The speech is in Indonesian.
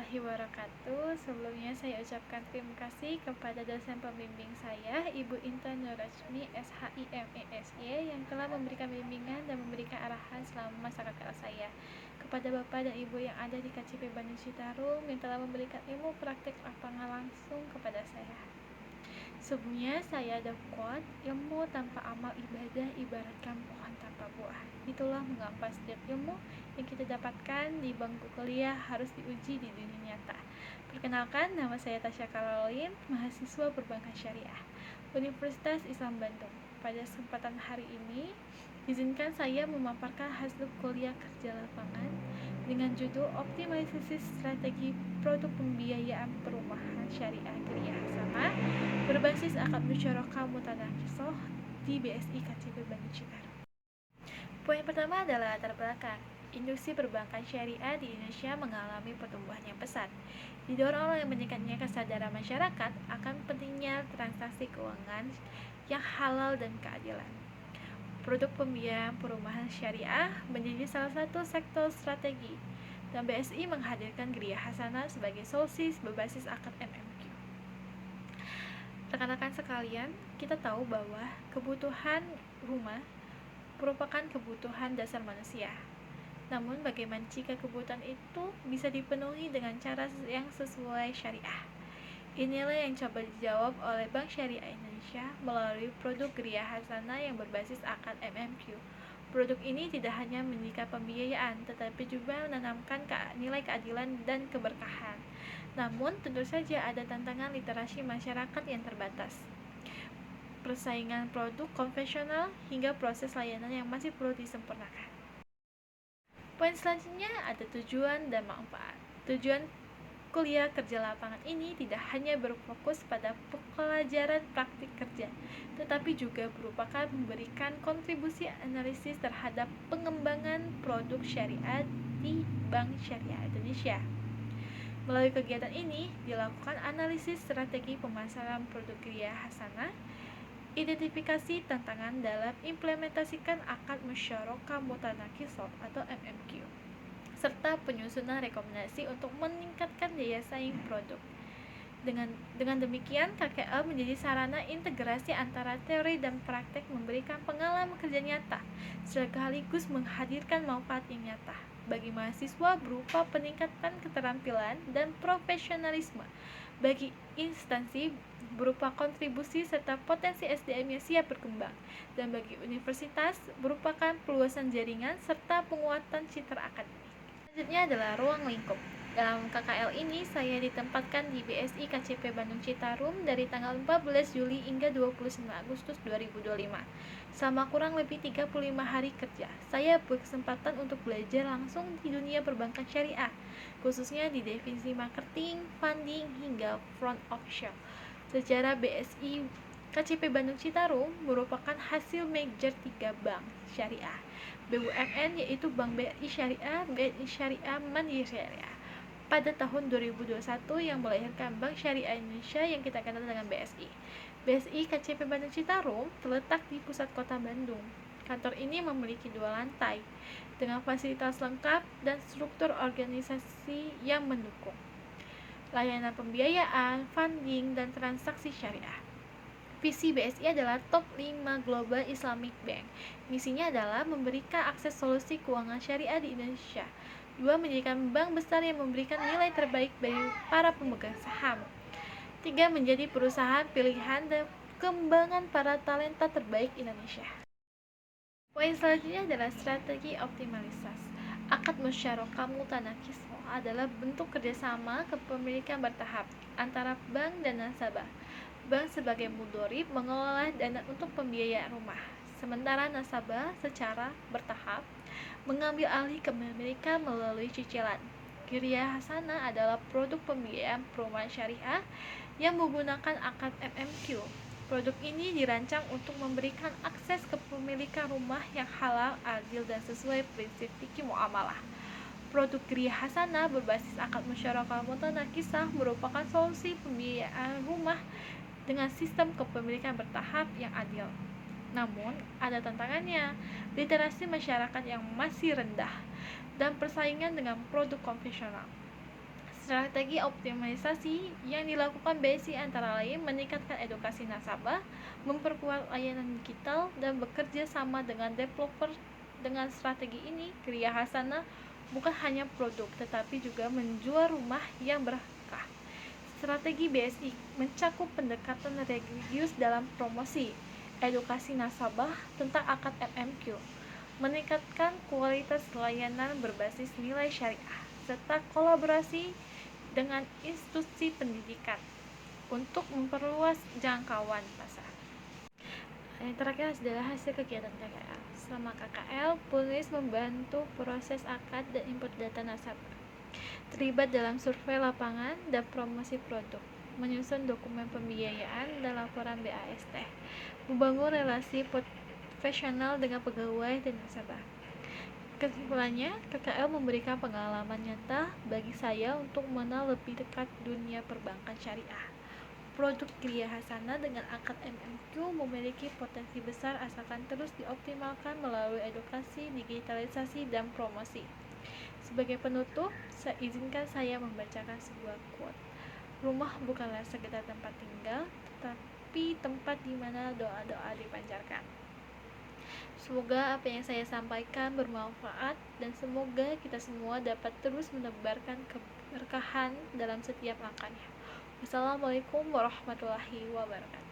warahmatullahi wabarakatuh. Sebelumnya saya ucapkan terima kasih kepada dosen pembimbing saya, Ibu Intan Nurrajmi SHIMESY yang telah memberikan bimbingan dan memberikan arahan selama masa KKL saya. Kepada Bapak dan Ibu yang ada di KCP Bandung Citarum yang telah memberikan ilmu praktek lapangan langsung kepada saya. Sebelumnya saya ada quote, ilmu tanpa amal ibadah ibaratkan pohon tanpa buah. Itulah mengapa setiap ilmu yang kita dapatkan di bangku kuliah harus diuji di dunia nyata. Perkenalkan, nama saya Tasya Karolin, mahasiswa perbankan syariah Universitas Islam Bandung. Pada kesempatan hari ini, izinkan saya memaparkan hasil kuliah kerja lapangan dengan judul Optimalisasi Strategi Produk Pembiayaan Perumahan Syariah Geria Hasanah berbasis akad musyarakah mutanakisoh di BSI KCP Bandung Citarum. Poin pertama adalah latar belakang. Industri perbankan syariah di Indonesia mengalami pertumbuhan yang pesat, didorong oleh meningkatnya kesadaran masyarakat akan pentingnya transaksi keuangan yang halal dan keadilan. Produk pembiayaan perumahan syariah menjadi salah satu sektor strategi, dan BSI menghadirkan Geria Hasanah sebagai solusi berbasis akad MMQ. Rekan-rekan sekalian, kita tahu bahwa kebutuhan rumah merupakan kebutuhan dasar manusia. Namun bagaimana jika kebutuhan itu bisa dipenuhi dengan cara yang sesuai syariah? Inilah yang coba dijawab oleh Bank Syariah Indonesia melalui produk Geria Hasanah yang berbasis akad MMQ. Produk ini tidak hanya memberikan pembiayaan, tetapi juga menanamkan nilai keadilan dan keberkahan. Namun, tentu saja ada tantangan literasi masyarakat yang terbatas, persaingan produk konvensional, hingga proses layanan yang masih perlu disempurnakan. Poin selanjutnya ada tujuan dan manfaat. Tujuan kuliah kerja lapangan ini tidak hanya berfokus pada pelajaran praktik kerja, tetapi juga merupakan memberikan kontribusi analisis terhadap pengembangan produk syariah di Bank Syariah Indonesia. Melalui kegiatan ini, dilakukan analisis strategi pemasaran produk Geria Hasanah, identifikasi tantangan dalam implementasikan akad musyarakah mutanakisoh atau MMQ, serta penyusunan rekomendasi untuk meningkatkan daya saing produk. Dengan demikian, KKL menjadi sarana integrasi antara teori dan praktek, memberikan pengalaman kerja nyata, sekaligus menghadirkan manfaat yang nyata bagi mahasiswa berupa peningkatan keterampilan dan profesionalisme, bagi instansi berupa kontribusi serta potensi SDM yang siap berkembang, dan bagi universitas merupakan peluasan jaringan serta penguatan citra akademik. Selanjutnya adalah ruang lingkup. Dalam KKL ini, saya ditempatkan di BSI KCP Bandung Citarum dari tanggal 14 Juli hingga 29 Agustus 2025. Selama kurang lebih 35 hari kerja, saya berkesempatan untuk belajar langsung di dunia perbankan syariah, khususnya di divisi marketing, funding, hingga front office. Sejarah BSI KCP Bandung Citarum merupakan hasil merger 3 bank syariah BUMN, yaitu Bank BRI Syariah, BNI Syariah, Mandiri Syariah, pada tahun 2021 yang melahirkan Bank Syariah Indonesia yang kita kenal dengan BSI. BSI KCP Bandung Citarum terletak di pusat kota Bandung. Kantor ini memiliki 2 lantai dengan fasilitas lengkap dan struktur organisasi yang mendukung layanan pembiayaan, funding, dan transaksi syariah. Visi BSI adalah top 5 Global Islamic Bank. Misinya adalah memberikan akses solusi keuangan syariah di Indonesia. 2. Menjadikan bank besar yang memberikan nilai terbaik bagi para pemegang saham. 3. Menjadi perusahaan pilihan dan kembangan para talenta terbaik Indonesia. Poin selanjutnya adalah strategi optimalisasi. Akad musyarakah mutanakisoh adalah bentuk kerjasama kepemilikan bertahap antara bank dan nasabah. Bank sebagai mudorib mengelola dana untuk pembiayaan rumah, sementara nasabah secara bertahap mengambil alih kepemilikan melalui cicilan. Geria Hasanah adalah produk pembiayaan perumahan syariah yang menggunakan akad MMQ. Produk ini dirancang untuk memberikan akses kepemilikan rumah yang halal, adil, dan sesuai prinsip fikih muamalah. Produk Geria Hasanah berbasis akad musyarakah mutanakisoh merupakan solusi pembiayaan rumah dengan sistem kepemilikan bertahap yang adil. Namun, ada tantangannya, literasi masyarakat yang masih rendah, dan persaingan dengan produk konvensional. Strategi optimalisasi yang dilakukan BSI antara lain meningkatkan edukasi nasabah, memperkuat layanan digital, dan bekerja sama dengan developer. Dengan strategi ini, Kriya Hasana bukan hanya produk, tetapi juga menjual rumah yang berkah. Strategi BSI mencakup pendekatan religius dalam promosi, edukasi nasabah tentang akad MMQ, meningkatkan kualitas layanan berbasis nilai syariah, serta kolaborasi dengan institusi pendidikan untuk memperluas jangkauan pasar. Yang terakhir adalah hasil kegiatan KKL. Selama KKL, penulis membantu proses akad dan input data nasabah, terlibat dalam survei lapangan dan promosi produk, menyusun dokumen pembiayaan dan laporan BAST, membangun relasi profesional dengan pegawai dan nasabah. Kesimpulannya, KKL memberikan pengalaman nyata bagi saya untuk mengenal lebih dekat dunia perbankan syariah. Produk Kriya Hasana dengan akad MMQ memiliki potensi besar asalkan terus dioptimalkan melalui edukasi, digitalisasi, dan promosi. Sebagai penutup, izinkan saya membacakan sebuah quote. Rumah bukanlah sekedar tempat tinggal, tetapi tempat di mana doa-doa dipancarkan. Semoga apa yang saya sampaikan bermanfaat dan semoga kita semua dapat terus menebarkan keberkahan dalam setiap langkahnya. Wassalamualaikum warahmatullahi wabarakatuh.